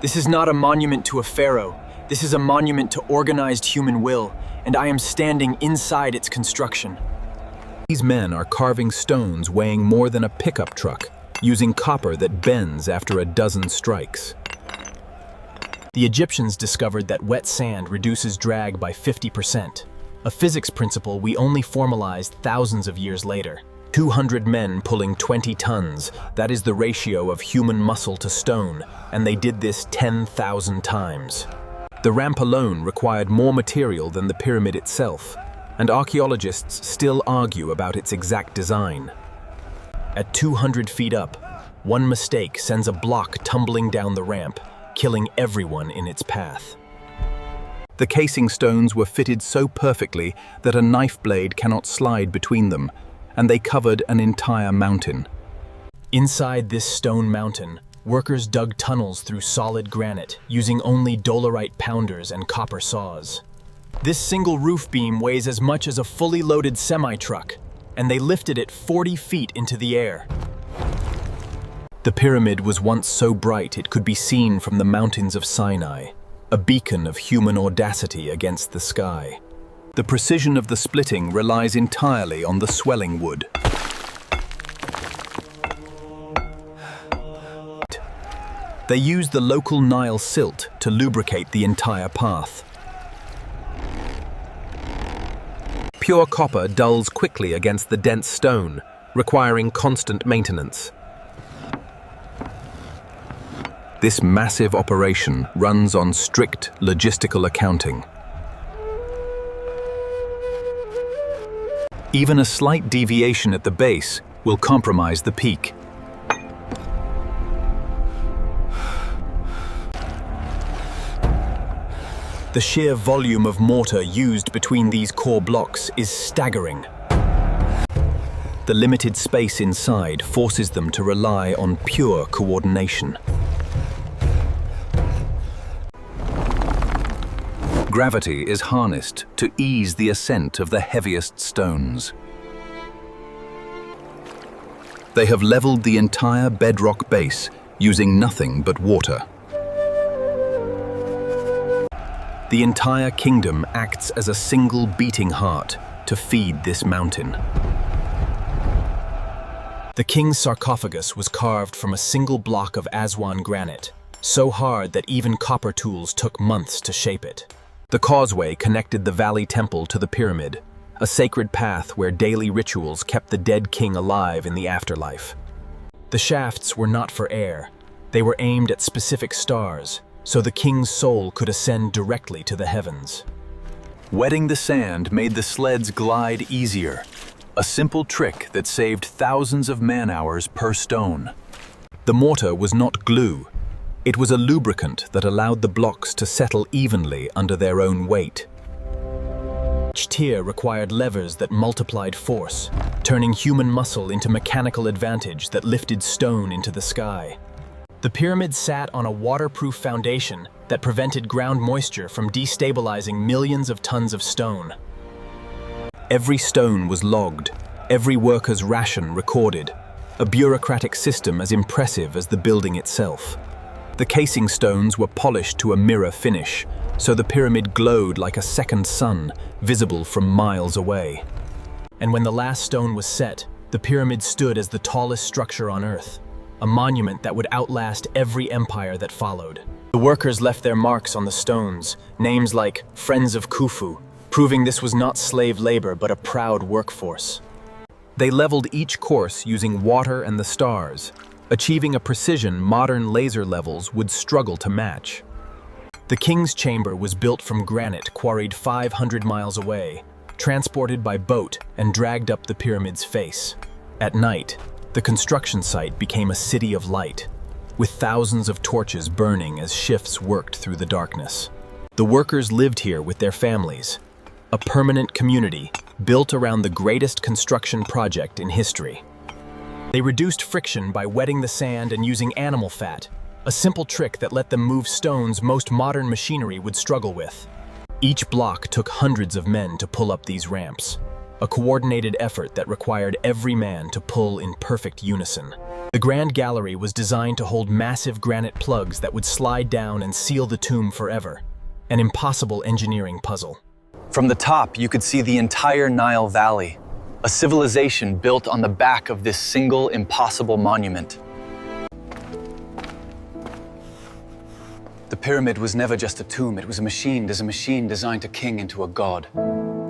This is not a monument to a pharaoh. This is a monument to organized human will, and I am standing inside its construction. These men are carving stones weighing more than a pickup truck, using copper that bends after a dozen strikes. The Egyptians discovered that wet sand reduces drag by 50%, a physics principle we only formalized thousands of years later. 200 men pulling 20 tons, that is the ratio of human muscle to stone, and they did this 10,000 times. The ramp alone required more material than the pyramid itself, and archaeologists still argue about its exact design. At 200 feet up, one mistake sends a block tumbling down the ramp, killing everyone in its path. The casing stones were fitted so perfectly that a knife blade cannot slide between them, and they covered an entire mountain. Inside this stone mountain, workers dug tunnels through solid granite, using only dolerite pounders and copper saws. This single roof beam weighs as much as a fully loaded semi-truck, and they lifted it 40 feet into the air. The pyramid was once so bright it could be seen from the mountains of Sinai, a beacon of human audacity against the sky. The precision of the splitting relies entirely on the swelling wood. They used the local Nile silt to lubricate the entire path. Pure copper dulls quickly against the dense stone, requiring constant maintenance. This massive operation runs on strict logistical accounting. Even a slight deviation at the base will compromise the peak. The sheer volume of mortar used between these core blocks is staggering. The limited space inside forces them to rely on pure coordination. Gravity is harnessed to ease the ascent of the heaviest stones. They have leveled the entire bedrock base using nothing but water. The entire kingdom acts as a single beating heart to feed this mountain. The king's sarcophagus was carved from a single block of Aswan granite, so hard that even copper tools took months to shape it. The causeway connected the valley temple to the pyramid, a sacred path where daily rituals kept the dead king alive in the afterlife. The shafts were not for air. They were aimed at specific stars, so the king's soul could ascend directly to the heavens. Wetting the sand made the sleds glide easier, a simple trick that saved thousands of man-hours per stone. The mortar was not glue. It was a lubricant that allowed the blocks to settle evenly under their own weight. Each tier required levers that multiplied force, turning human muscle into mechanical advantage that lifted stone into the sky. The pyramid sat on a waterproof foundation that prevented ground moisture from destabilizing millions of tons of stone. Every stone was logged, every worker's ration recorded, a bureaucratic system as impressive as the building itself. The casing stones were polished to a mirror finish, so the pyramid glowed like a second sun, visible from miles away. And when the last stone was set, the pyramid stood as the tallest structure on Earth, a monument that would outlast every empire that followed. The workers left their marks on the stones, names like Friends of Khufu, proving this was not slave labor but a proud workforce. They leveled each course using water and the stars, achieving a precision modern laser levels would struggle to match. The king's chamber was built from granite quarried 500 miles away, transported by boat and dragged up the pyramid's face. At night, the construction site became a city of light, with thousands of torches burning as shifts worked through the darkness. The workers lived here with their families, a permanent community built around the greatest construction project in history. They reduced friction by wetting the sand and using animal fat, a simple trick that let them move stones most modern machinery would struggle with. Each block took hundreds of men to pull up these ramps, a coordinated effort that required every man to pull in perfect unison. The Grand Gallery was designed to hold massive granite plugs that would slide down and seal the tomb forever, an impossible engineering puzzle. From the top, you could see the entire Nile Valley, a civilization built on the back of this single impossible monument. The pyramid was never just a tomb, it was a machine designed to king into a god.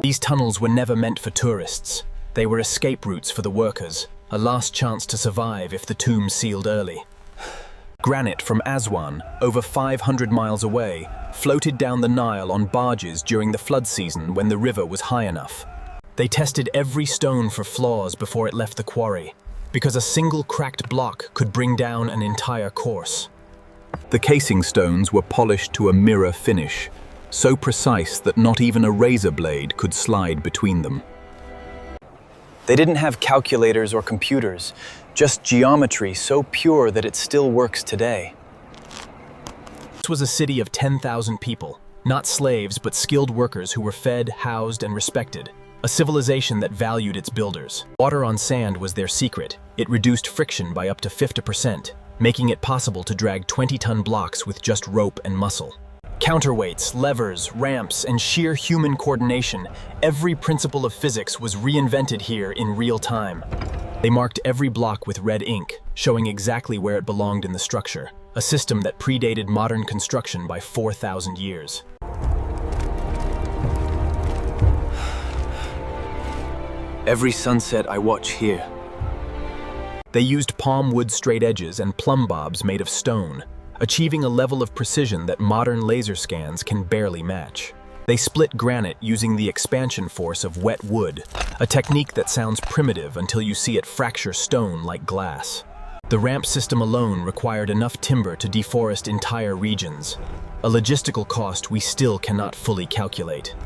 These tunnels were never meant for tourists. They were escape routes for the workers, a last chance to survive if the tomb sealed early. Granite from Aswan, over 500 miles away, floated down the Nile on barges during the flood season when the river was high enough. They tested every stone for flaws before it left the quarry, because a single cracked block could bring down an entire course. The casing stones were polished to a mirror finish, so precise that not even a razor blade could slide between them. They didn't have calculators or computers, just geometry so pure that it still works today. This was a city of 10,000 people, not slaves but skilled workers who were fed, housed, and respected. A civilization that valued its builders. Water on sand was their secret. It reduced friction by up to 50%, making it possible to drag 20-ton blocks with just rope and muscle. Counterweights, levers, ramps, and sheer human coordination, every principle of physics was reinvented here in real time. They marked every block with red ink, showing exactly where it belonged in the structure, a system that predated modern construction by 4,000 years. Every sunset I watch here. They used palm wood straight edges and plumb bobs made of stone, achieving a level of precision that modern laser scans can barely match. They split granite using the expansion force of wet wood, a technique that sounds primitive until you see it fracture stone like glass. The ramp system alone required enough timber to deforest entire regions, a logistical cost we still cannot fully calculate.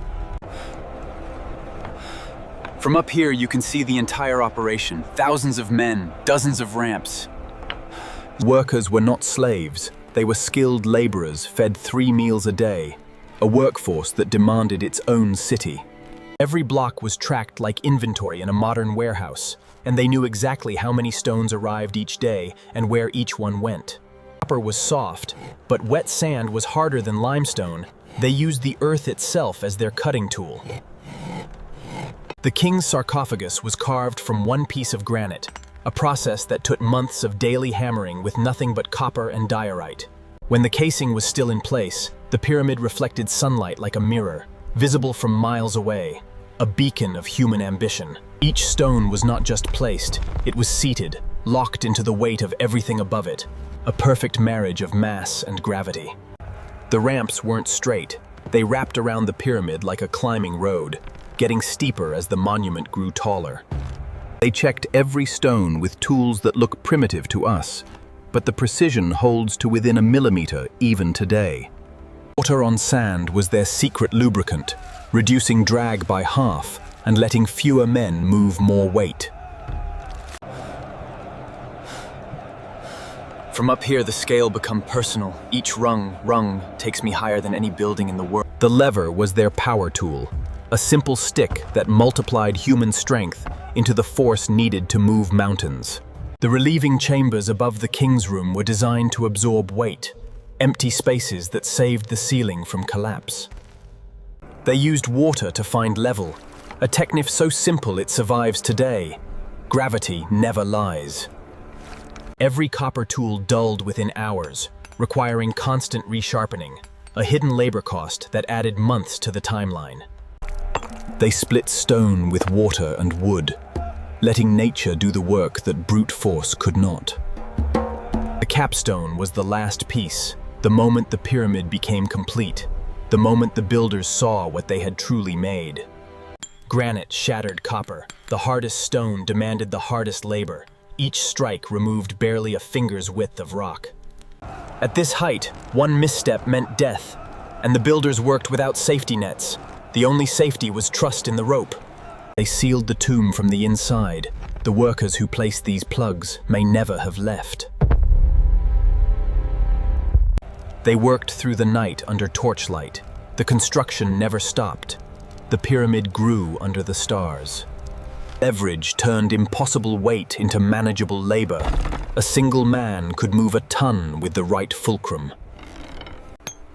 From up here, you can see the entire operation. Thousands of men, dozens of ramps. Workers were not slaves. They were skilled laborers fed 3 meals a day, a workforce that demanded its own city. Every block was tracked like inventory in a modern warehouse, and they knew exactly how many stones arrived each day and where each one went. Copper was soft, but wet sand was harder than limestone. They used the earth itself as their cutting tool. The king's sarcophagus was carved from one piece of granite, a process that took months of daily hammering with nothing but copper and diorite. When the casing was still in place, the pyramid reflected sunlight like a mirror, visible from miles away, a beacon of human ambition. Each stone was not just placed, it was seated, locked into the weight of everything above it, a perfect marriage of mass and gravity. The ramps weren't straight, they wrapped around the pyramid like a climbing road, getting steeper as the monument grew taller. They checked every stone with tools that look primitive to us, but the precision holds to within a millimeter even today. Water on sand was their secret lubricant, reducing drag by half and letting fewer men move more weight. From up here, the scale became personal. Each rung takes me higher than any building in the world. The lever was their power tool, a simple stick that multiplied human strength into the force needed to move mountains. The relieving chambers above the king's room were designed to absorb weight, empty spaces that saved the ceiling from collapse. They used water to find level, a technique so simple it survives today. Gravity never lies. Every copper tool dulled within hours, requiring constant resharpening, a hidden labor cost that added months to the timeline. They split stone with water and wood, letting nature do the work that brute force could not. The capstone was the last piece, the moment the pyramid became complete, the moment the builders saw what they had truly made. Granite shattered copper, the hardest stone demanded the hardest labor. Each strike removed barely a finger's width of rock. At this height, one misstep meant death, and the builders worked without safety nets. The only safety was trust in the rope. They sealed the tomb from the inside. The workers who placed these plugs may never have left. They worked through the night under torchlight. The construction never stopped. The pyramid grew under the stars. Leverage turned impossible weight into manageable labor. A single man could move a ton with the right fulcrum.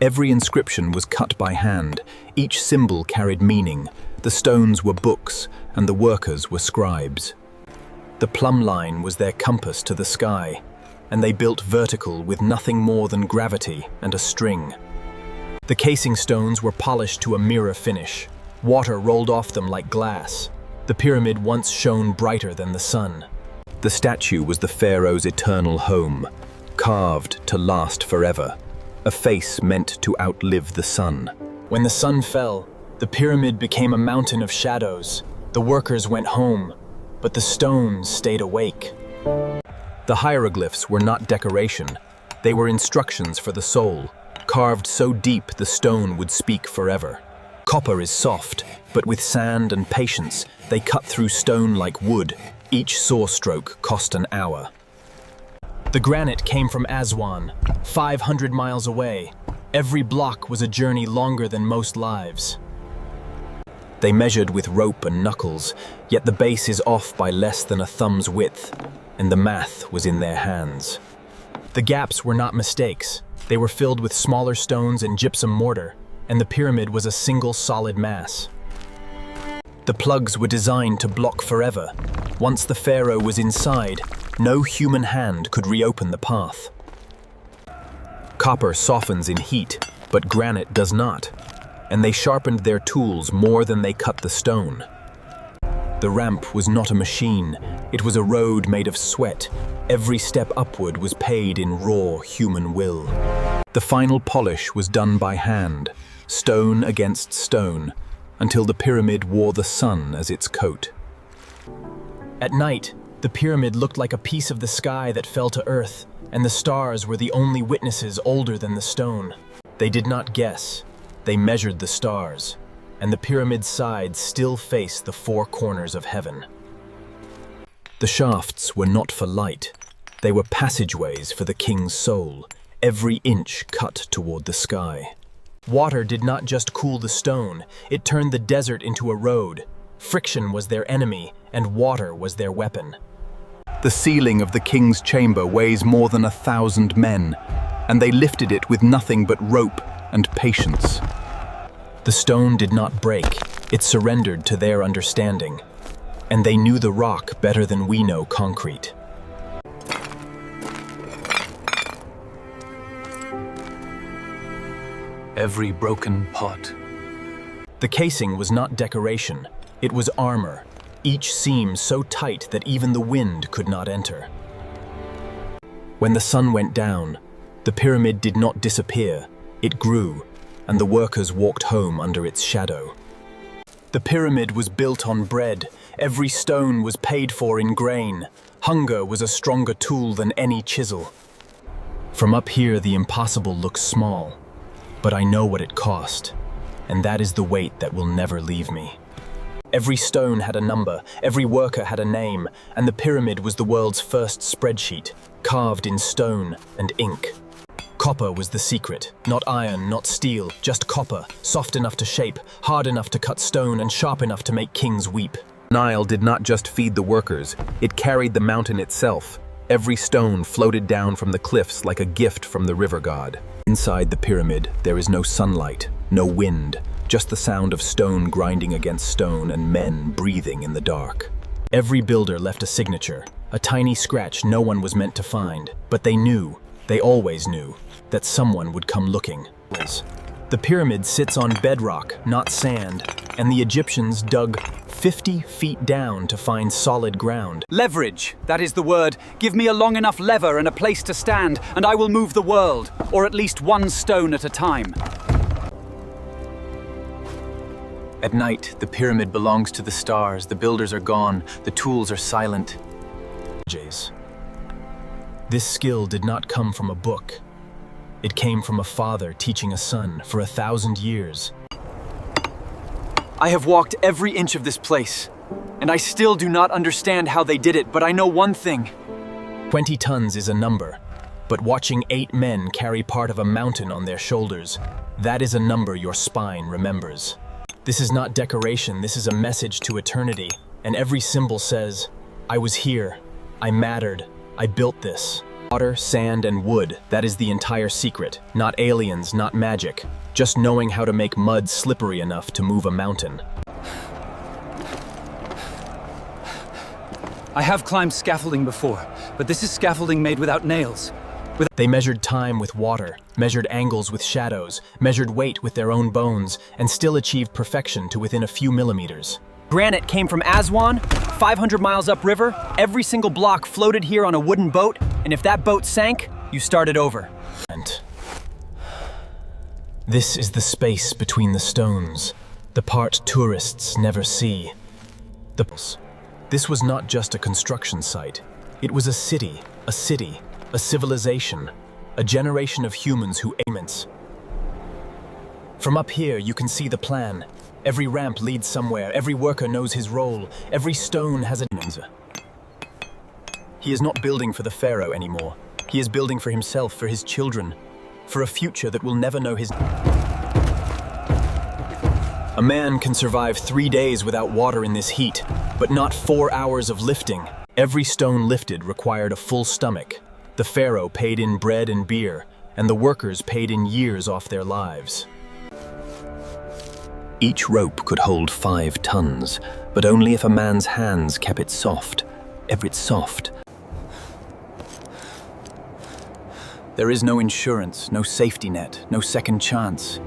Every inscription was cut by hand. Each symbol carried meaning. The stones were books, and the workers were scribes. The plumb line was their compass to the sky, and they built vertical with nothing more than gravity and a string. The casing stones were polished to a mirror finish. Water rolled off them like glass. The pyramid once shone brighter than the sun. The statue was the pharaoh's eternal home, carved to last forever, a face meant to outlive the sun. When the sun fell, the pyramid became a mountain of shadows. The workers went home, but the stones stayed awake. The hieroglyphs were not decoration. They were instructions for the soul, carved so deep the stone would speak forever. Copper is soft, but with sand and patience, they cut through stone like wood. Each saw stroke cost an hour. The granite came from Aswan, 500 miles away. Every block was a journey longer than most lives. They measured with rope and knuckles, yet the base is off by less than a thumb's width, and the math was in their hands. The gaps were not mistakes. They were filled with smaller stones and gypsum mortar, and the pyramid was a single solid mass. The plugs were designed to block forever. Once the pharaoh was inside, no human hand could reopen the path. Copper softens in heat, but granite does not, and they sharpened their tools more than they cut the stone. The ramp was not a machine, it was a road made of sweat. Every step upward was paid in raw human will. The final polish was done by hand, stone against stone, until the pyramid wore the sun as its coat. At night, the pyramid looked like a piece of the sky that fell to earth, and the stars were the only witnesses older than the stone. They did not guess. They measured the stars, and the pyramid's sides still faced the four corners of heaven. The shafts were not for light. They were passageways for the king's soul, every inch cut toward the sky. Water did not just cool the stone, it turned the desert into a road. Friction was their enemy, and water was their weapon. The ceiling of the king's chamber weighs more than 1,000 men, and they lifted it with nothing but rope and patience. The stone did not break, it surrendered to their understanding, and they knew the rock better than we know concrete. Every broken pot. The casing was not decoration, it was armor, each seam so tight that even the wind could not enter. When the sun went down, the pyramid did not disappear, it grew, and the workers walked home under its shadow. The pyramid was built on bread, every stone was paid for in grain. Hunger was a stronger tool than any chisel. From up here, the impossible looks small, but I know what it cost, and that is the weight that will never leave me. Every stone had a number, every worker had a name, and the pyramid was the world's first spreadsheet, carved in stone and ink. Copper was the secret, not iron, not steel, just copper, soft enough to shape, hard enough to cut stone, and sharp enough to make kings weep. Nile did not just feed the workers, it carried the mountain itself. Every stone floated down from the cliffs like a gift from the river god. Inside the pyramid, there is no sunlight, no wind, just the sound of stone grinding against stone and men breathing in the dark. Every builder left a signature, a tiny scratch no one was meant to find, but they knew, they always knew, that someone would come looking. The pyramid sits on bedrock, not sand, and the Egyptians dug 50 feet down to find solid ground. Leverage, that is the word. Give me a long enough lever and a place to stand, and I will move the world, or at least one stone at a time. At night, the pyramid belongs to the stars, the builders are gone, the tools are silent. This skill did not come from a book. It came from a father teaching a son for 1,000 years. I have walked every inch of this place, and I still do not understand how they did it, but I know one thing. 20 tons is a number, but watching 8 men carry part of a mountain on their shoulders, that is a number your spine remembers. This is not decoration, this is a message to eternity. and every symbol says, I was here, I mattered, I built this. Water, sand, and wood, that is the entire secret. Not aliens, not magic, just knowing how to make mud slippery enough to move a mountain. I have climbed scaffolding before, but this is scaffolding made without nails. They measured time with water, measured angles with shadows, measured weight with their own bones, and still achieved perfection to within a few millimeters. Granite came from Aswan, 500 miles upriver. Every single block floated here on a wooden boat, and if that boat sank, you started over. This is the space between the stones, the part tourists never see. This was not just a construction site. It was a city, a civilization, a generation of humans who aimants. From up here, you can see the plan. Every ramp leads somewhere, every worker knows his role, every stone has a... He is not building for the pharaoh anymore. He is building for himself, for his children, for a future that will never know his... A man can survive 3 days without water in this heat, but not 4 hours of lifting. Every stone lifted required a full stomach. The pharaoh paid in bread and beer, and the workers paid in years off their lives. Each rope could hold 5 tons, but only if a man's hands kept it soft. Ever it's soft. There is no insurance, no safety net, no second chance.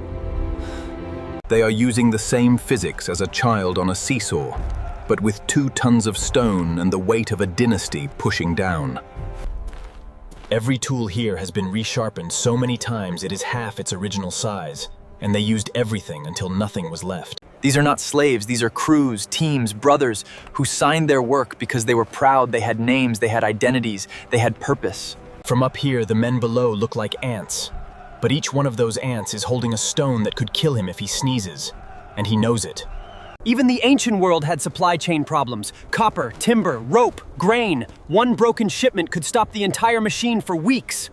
They are using the same physics as a child on a seesaw, but with 2 tons of stone and the weight of a dynasty pushing down. Every tool here has been resharpened so many times it is half its original size, and they used everything until nothing was left. These are not slaves, these are crews, teams, brothers who signed their work because they were proud, they had names, they had identities, they had purpose. From up here, the men below look like ants, but each one of those ants is holding a stone that could kill him if he sneezes, and he knows it. Even the ancient world had supply chain problems. Copper, timber, rope, grain. One broken shipment could stop the entire machine for weeks.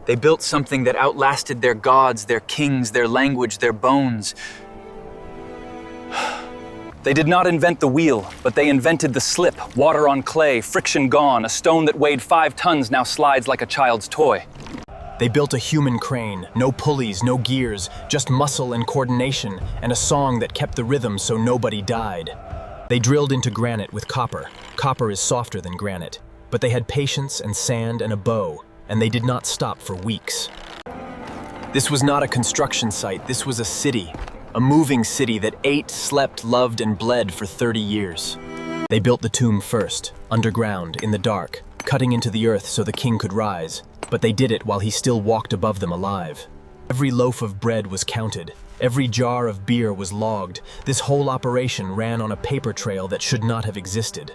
They built something that outlasted their gods, their kings, their language, their bones. They did not invent the wheel, but they invented the slip, water on clay, friction gone, a stone that weighed 5 tons now slides like a child's toy. They built a human crane, no pulleys, no gears, just muscle and coordination, and a song that kept the rhythm so nobody died. They drilled into granite with copper. Copper is softer than granite, but they had patience and sand and a bow, and they did not stop for weeks. This was not a construction site, this was a city. A moving city that ate, slept, loved, and bled for 30 years. They built the tomb first, underground, in the dark, cutting into the earth so the king could rise, but they did it while he still walked above them alive. Every loaf of bread was counted, every jar of beer was logged. This whole operation ran on a paper trail that should not have existed.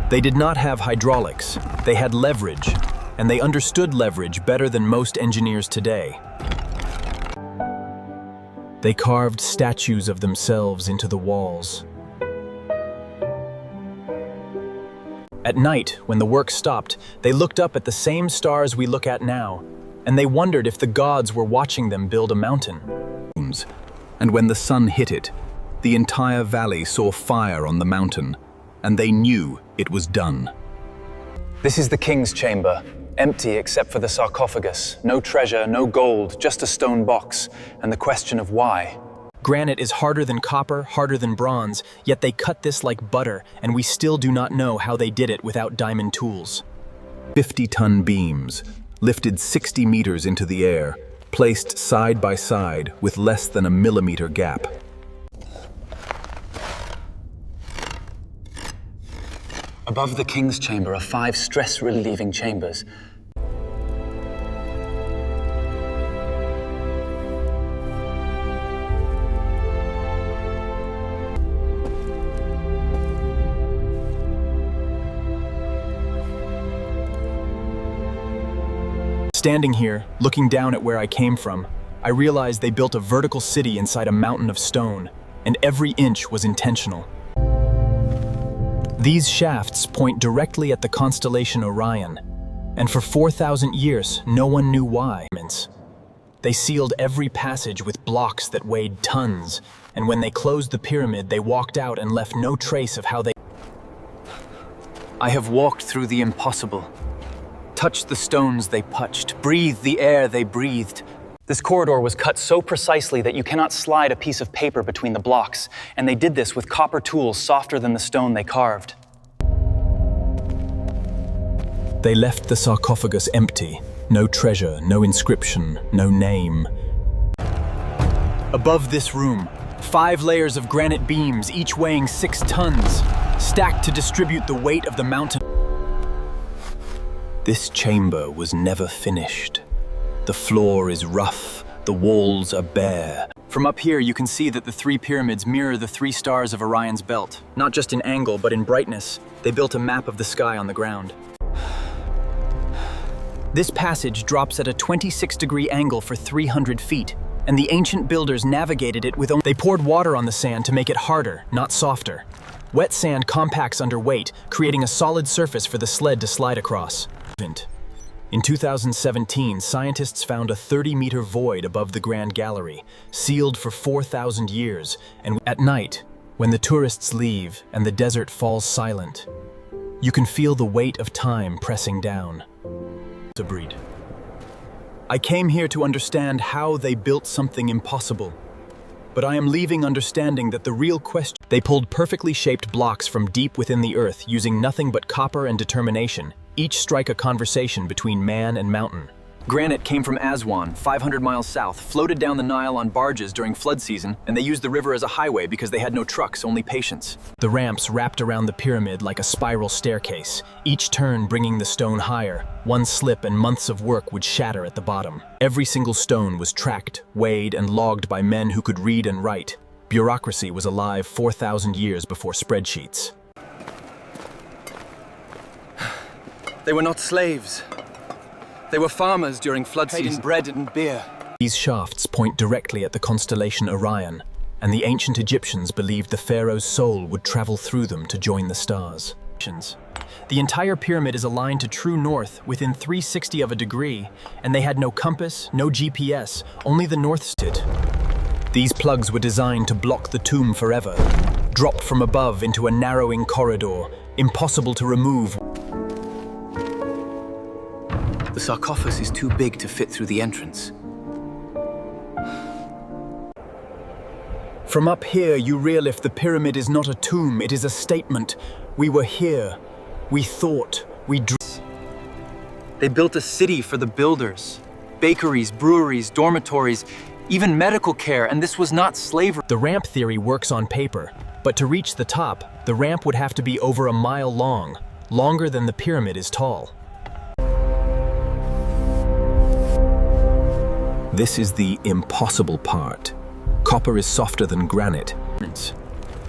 They did not have hydraulics, they had leverage, and they understood leverage better than most engineers today. They carved statues of themselves into the walls. At night, when the work stopped, they looked up at the same stars we look at now, and they wondered if the gods were watching them build a mountain. And when the sun hit it, the entire valley saw fire on the mountain, and they knew it was done. This is the king's chamber, empty except for the sarcophagus. No treasure, no gold, just a stone box, and the question of why. Granite is harder than copper, harder than bronze, yet they cut this like butter, and we still do not know how they did it without diamond tools. 50-ton beams, lifted 60 meters into the air, placed side by side with less than a millimeter gap. Above the king's chamber are 5 stress-relieving chambers. Standing here, looking down at where I came from, I realized they built a vertical city inside a mountain of stone, and every inch was intentional. These shafts point directly at the constellation Orion, and for 4,000 years, no one knew why. They sealed every passage with blocks that weighed tons, and when they closed the pyramid, they walked out and left no trace of how they... I have walked through the impossible, touched the stones they touched, breathed the air they breathed. This corridor was cut so precisely that you cannot slide a piece of paper between the blocks, and they did this with copper tools softer than the stone they carved. They left the sarcophagus empty. No treasure, no inscription, no name. Above this room, 5 layers of granite beams, each weighing 6 tons, stacked to distribute the weight of the mountain. This chamber was never finished. The floor is rough, the walls are bare. From up here, you can see that the 3 pyramids mirror the 3 stars of Orion's belt. Not just in angle, but in brightness. They built a map of the sky on the ground. This passage drops at a 26-degree angle for 300 feet, and the ancient builders navigated it with only... They poured water on the sand to make it harder, not softer. Wet sand compacts under weight, creating a solid surface for the sled to slide across. In 2017, scientists found a 30-meter void above the Grand Gallery, sealed for 4,000 years, and at night, when the tourists leave and the desert falls silent, you can feel the weight of time pressing down. I came here to understand how they built something impossible, but I am leaving understanding that the real question... They pulled perfectly shaped blocks from deep within the earth using nothing but copper and determination, each strike a conversation between man and mountain. Granite came from Aswan, 500 miles south, floated down the Nile on barges during flood season, and they used the river as a highway because they had no trucks, only patience. The ramps wrapped around the pyramid like a spiral staircase, each turn bringing the stone higher. One slip and months of work would shatter at the bottom. Every single stone was tracked, weighed, and logged by men who could read and write. Bureaucracy was alive 4,000 years before spreadsheets. They were not slaves. They were farmers during flood season, bread and beer. These shafts point directly at the constellation Orion, and the ancient Egyptians believed the pharaoh's soul would travel through them to join the stars. The entire pyramid is aligned to true north within 360 of a degree, and they had no compass, no GPS, only the north star. These plugs were designed to block the tomb forever, dropped from above into a narrowing corridor, impossible to remove. The sarcophagus is too big to fit through the entrance. From up here, you realize the pyramid is not a tomb, it is a statement. We were here. We thought. We dreamed. They built a city for the builders. Bakeries, breweries, dormitories, even medical care, and this was not slavery. The ramp theory works on paper, but to reach the top, the ramp would have to be over a mile long, longer than the pyramid is tall. This is the impossible part. Copper is softer than granite.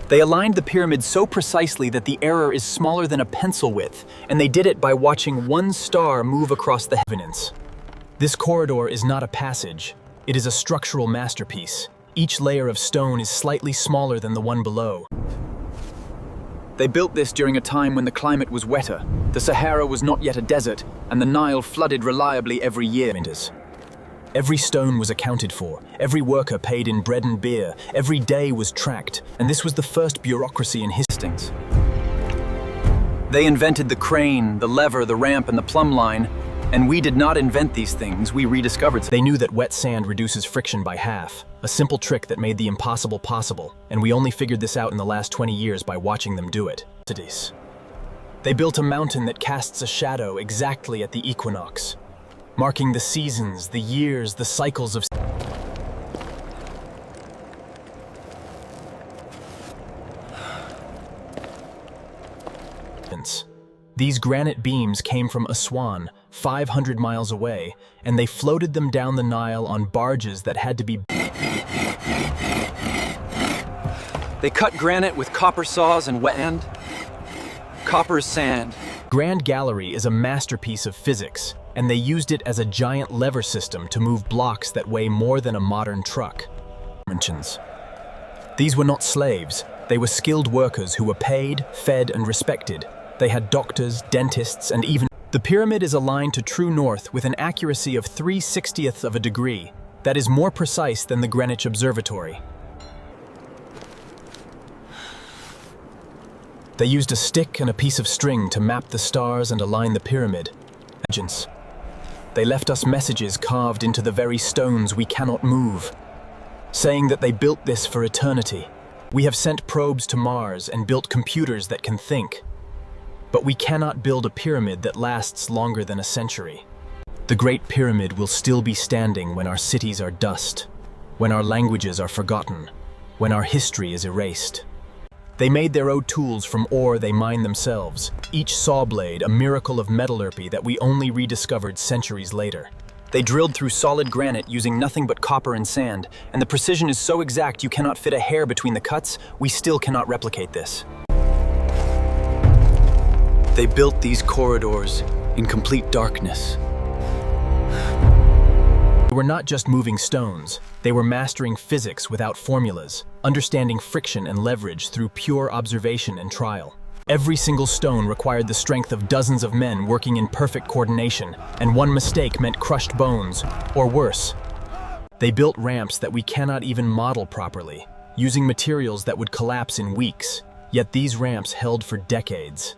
They aligned the pyramid so precisely that the error is smaller than a pencil width, and they did it by watching one star move across the heavens. This corridor is not a passage. It is a structural masterpiece. Each layer of stone is slightly smaller than the one below. They built this during a time when the climate was wetter, the Sahara was not yet a desert, and the Nile flooded reliably every year. Every stone was accounted for, every worker paid in bread and beer, every day was tracked, and this was the first bureaucracy in history. They invented the crane, the lever, the ramp, and the plumb line, and we did not invent these things, we rediscovered them. They knew that wet sand reduces friction by half, a simple trick that made the impossible possible, and we only figured this out in the last 20 years by watching them do it. They built a mountain that casts a shadow exactly at the equinox, marking the seasons, the years, the cycles of... These granite beams came from Aswan, 500 miles away, and they floated them down the Nile on barges that had to be... They cut granite with copper saws and wet sand. Copper sand. Grand Gallery is a masterpiece of physics, and they used it as a giant lever system to move blocks that weigh more than a modern truck. These were not slaves. They were skilled workers who were paid, fed, and respected. They had doctors, dentists, and even... The pyramid is aligned to true north with an accuracy of 3/60th of a degree. that is more precise than the Greenwich Observatory. They used a stick and a piece of string to map the stars and align the pyramid. They left us messages carved into the very stones we cannot move, saying that they built this for eternity. We have sent probes to Mars and built computers that can think. But we cannot build a pyramid that lasts longer than a century. The Great Pyramid will still be standing when our cities are dust, when our languages are forgotten, when our history is erased. They made their own tools from ore they mined themselves, each saw blade a miracle of metallurgy that we only rediscovered centuries later. They drilled through solid granite using nothing but copper and sand, and the precision is so exact you cannot fit a hair between the cuts. We still cannot replicate this. They built these corridors in complete darkness. They were not just moving stones, they were mastering physics without formulas, understanding friction and leverage through pure observation and trial. Every single stone required the strength of dozens of men working in perfect coordination, and one mistake meant crushed bones, or worse. They built ramps that we cannot even model properly, using materials that would collapse in weeks, yet these ramps held for decades.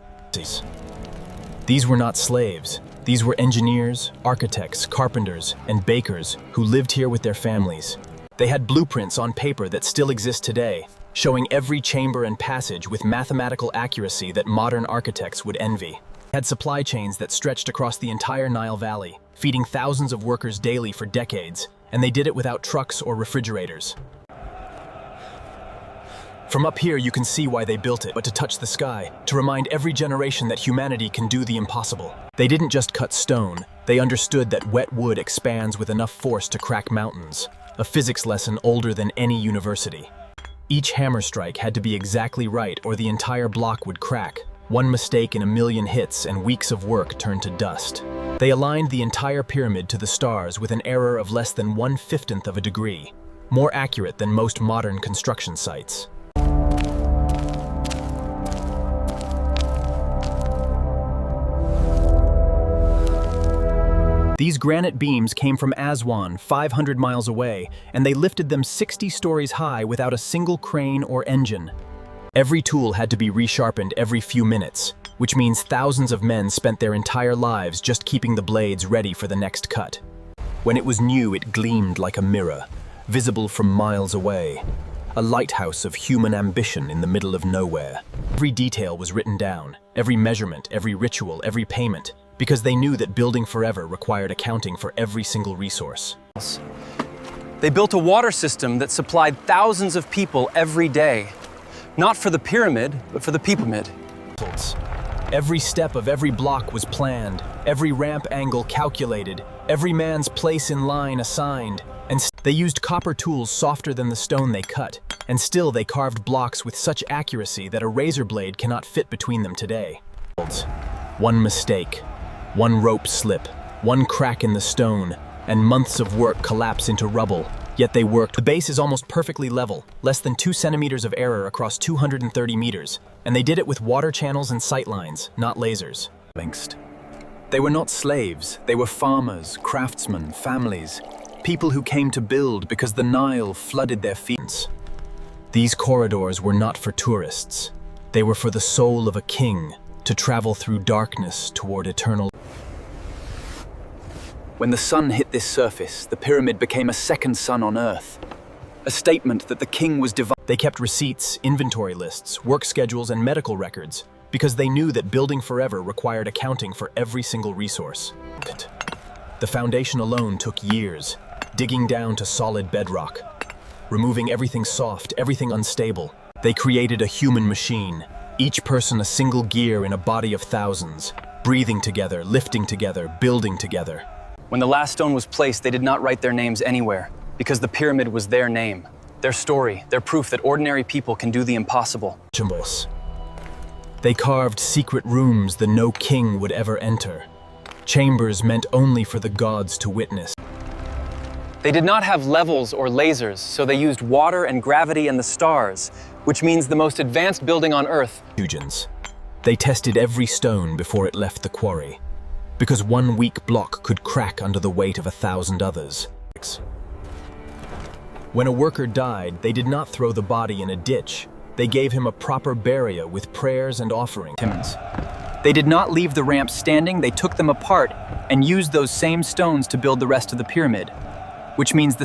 These were not slaves. These were engineers, architects, carpenters, and bakers who lived here with their families. They had blueprints on paper that still exist today, showing every chamber and passage with mathematical accuracy that modern architects would envy. They had supply chains that stretched across the entire Nile Valley, feeding thousands of workers daily for decades, and they did it without trucks or refrigerators. From up here you can see why they built it, but to touch the sky, to remind every generation that humanity can do the impossible. They didn't just cut stone, they understood that wet wood expands with enough force to crack mountains, a physics lesson older than any university. Each hammer strike had to be exactly right or the entire block would crack. One mistake in a million hits and weeks of work turned to dust. They aligned the entire pyramid to the stars with an error of less than 1/50th of a degree, more accurate than most modern construction sites. These granite beams came from Aswan, 500 miles away, and they lifted them 60 stories high without a single crane or engine. Every tool had to be resharpened every few minutes, which means thousands of men spent their entire lives just keeping the blades ready for the next cut. When it was new, it gleamed like a mirror, visible from miles away. A lighthouse of human ambition in the middle of nowhere. Every detail was written down, every measurement, every ritual, every payment, because they knew that building forever required accounting for every single resource. They built a water system that supplied thousands of people every day. Not for the pyramid, but for the people-mid. Every step of every block was planned, every ramp angle calculated, every man's place in line assigned, and they used copper tools softer than the stone they cut, and still they carved blocks with such accuracy that a razor blade cannot fit between them today. One mistake, one rope slip, one crack in the stone, and months of work collapse into rubble, yet they worked. The base is almost perfectly level, less than 2 centimeters of error across 230 meters, and they did it with water channels and sight lines, not lasers. They were not slaves, they were farmers, craftsmen, families, people who came to build because the Nile flooded their fields. These corridors were not for tourists, they were for the soul of a king, to travel through darkness toward eternal. When the sun hit this surface, the pyramid became a second sun on Earth. A statement that the king was divine. They kept receipts, inventory lists, work schedules, and medical records, because they knew that building forever required accounting for every single resource. The foundation alone took years, digging down to solid bedrock, removing everything soft, everything unstable. They created a human machine, each person a single gear in a body of thousands, breathing together, lifting together, building together. When the last stone was placed, they did not write their names anywhere, because the pyramid was their name, their story, their proof that ordinary people can do the impossible. They carved secret rooms that no king would ever enter, chambers meant only for the gods to witness. They did not have levels or lasers, so they used water and gravity and the stars, which means the most advanced building on Earth. They tested every stone before it left the quarry, because one weak block could crack under the weight of 1,000 others. When a worker died, they did not throw the body in a ditch. They gave him a proper burial with prayers and offerings. They did not leave the ramp standing, they took them apart and used those same stones to build the rest of the pyramid, which means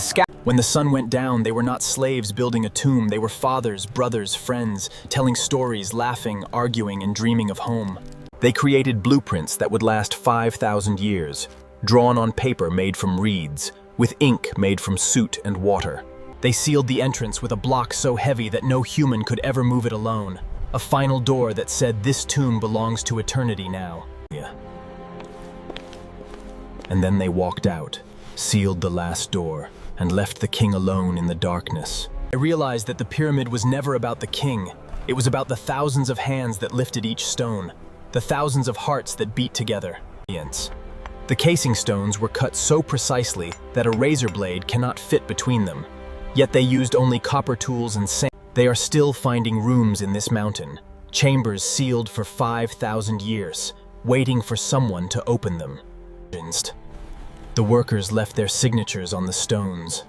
When the sun went down, they were not slaves building a tomb. They were fathers, brothers, friends, telling stories, laughing, arguing, and dreaming of home. They created blueprints that would last 5,000 years, drawn on paper made from reeds, with ink made from soot and water. They sealed the entrance with a block so heavy that no human could ever move it alone. A final door that said, "This tomb belongs to eternity now." And then they walked out, sealed the last door, and left the king alone in the darkness. I realized that the pyramid was never about the king. It was about the thousands of hands that lifted each stone, the thousands of hearts that beat together. The casing stones were cut so precisely that a razor blade cannot fit between them. Yet they used only copper tools and sand. They are still finding rooms in this mountain, chambers sealed for 5,000 years, waiting for someone to open them. The workers left their signatures on the stones,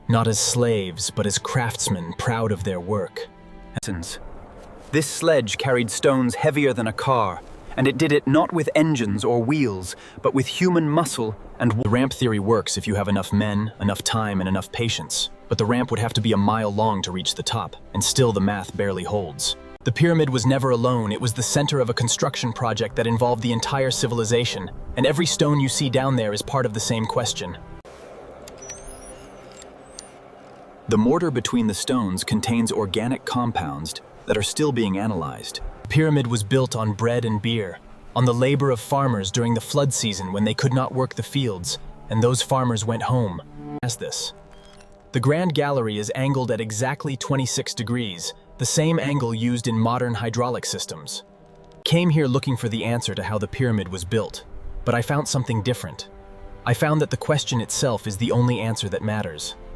not as slaves, but as craftsmen proud of their work. This sledge carried stones heavier than a car, and it did it not with engines or wheels, but with human muscle and The ramp theory works if you have enough men, enough time, and enough patience. But the ramp would have to be a mile long to reach the top, and still the math barely holds. The pyramid was never alone. It was the center of a construction project that involved the entire civilization, and every stone you see down there is part of the same question. The mortar between the stones contains organic compounds that are still being analyzed. The pyramid was built on bread and beer, on the labor of farmers during the flood season when they could not work the fields, and those farmers went home. As this. The Grand Gallery is angled at exactly 26 degrees, the same angle used in modern hydraulic systems. Came here looking for the answer to how the pyramid was built, but I found something different. I found that the question itself is the only answer that matters.